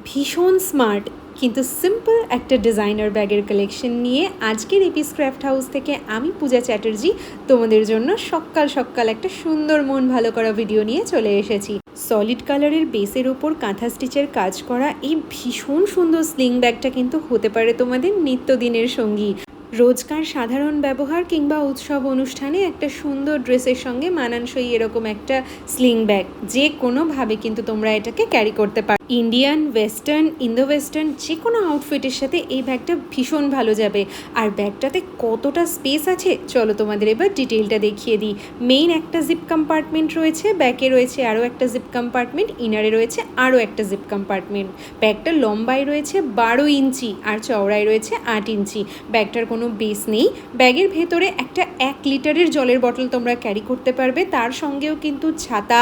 ভীষণ স্মার্ট কিন্তু সিম্পল একটা ডিজাইনার ব্যাগের কালেকশন নিয়ে আজকের এপিস ক্রাফট হাউস থেকে আমি পূজা চ্যাটার্জি তোমাদের জন্য সকাল সকাল একটা সুন্দর মন ভালো করা ভিডিও নিয়ে চলে এসেছি। সলিড কালারের বেসের ওপর কাঁথা স্টিচের কাজ করা এই ভীষণ সুন্দর স্লিং ব্যাগটা কিন্তু হতে পারে তোমাদের নিত্যদিনের সঙ্গী। রোজকার সাধারণ ব্যবহার কিংবা উৎসব অনুষ্ঠানে একটা সুন্দর ড্রেসের সঙ্গে মানানসই এরকম একটা স্লিং ব্যাগ যে কোনোভাবে কিন্তু তোমরা এটাকে ক্যারি করতে পারো। ইন্ডিয়ান, ওয়েস্টার্ন, ইন্দো ওয়েস্টার্ন যে কোনো আউটফিটের সাথে এই ব্যাগটা ভীষণ ভালো যাবে। আর ব্যাগটাতে কতটা স্পেস আছে চলো তোমাদের এবার ডিটেলটা দেখিয়ে দিই। মেইন একটা জিপ কম্পার্টমেন্ট রয়েছে, ব্যাকে রয়েছে আরও একটা জিপ কম্পার্টমেন্ট, ইনারে রয়েছে আরও একটা জিপ কম্পার্টমেন্ট। ব্যাগটা লম্বায় রয়েছে 12 ইঞ্চি আর চওড়ায় রয়েছে 8 ইঞ্চি। ব্যাগটার কোনো বেস নেই। ব্যাগের ভেতরে একটা 1 লিটারের জলের বটল তোমরা ক্যারি করতে পারবে, তার সঙ্গেও কিন্তু ছাতা,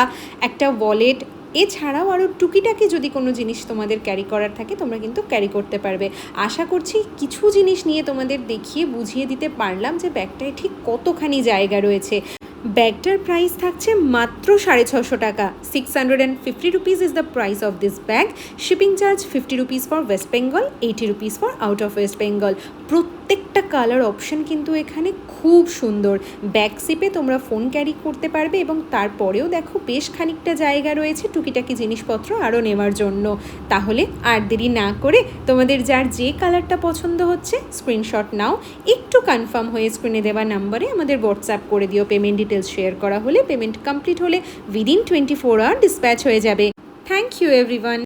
একটা ওয়ালেট, এছাড়াও আরও টুকিটাকি যদি কোনো জিনিস তোমাদের ক্যারি করার থাকে তোমরা কিন্তু ক্যারি করতে পারবে। আশা করছি কিছু জিনিস নিয়ে তোমাদের দেখিয়ে বুঝিয়ে দিতে পারলাম যে ব্যাগটায় ঠিক কতখানি জায়গা রয়েছে। ব্যাগটার প্রাইস থাকছে মাত্র 650 টাকা। 650 rupees is the price of this bag. Shipping charge 50 rupees for West Bengal, 80 rupees for out of West Bengal. প্রত্যেকটা কালার অপশন কিন্তু এখানে খুব সুন্দর। ব্যাক সিপে তোমরা ফোন ক্যারি করতে পারবে এবং তারপরেও দেখো বেশ খানিকটা জায়গা রয়েছে টুকিটাকি জিনিসপত্র আরও নেওয়ার জন্য। তাহলে আর দেরি না করে তোমাদের যার যে কালারটা পছন্দ হচ্ছে স্ক্রিনশট নাও, একটু কনফার্ম হয়ে স্ক্রিনে দেওয়া নাম্বারে আমাদের হোয়াটসঅ্যাপ করে দিও। পেমেন্ট ডিটেলস শেয়ার করা হলে, পেমেন্ট কমপ্লিট হলে উইদিন 24 আওয়ার ডিসপ্যাচ হয়ে যাবে। Thank you everyone.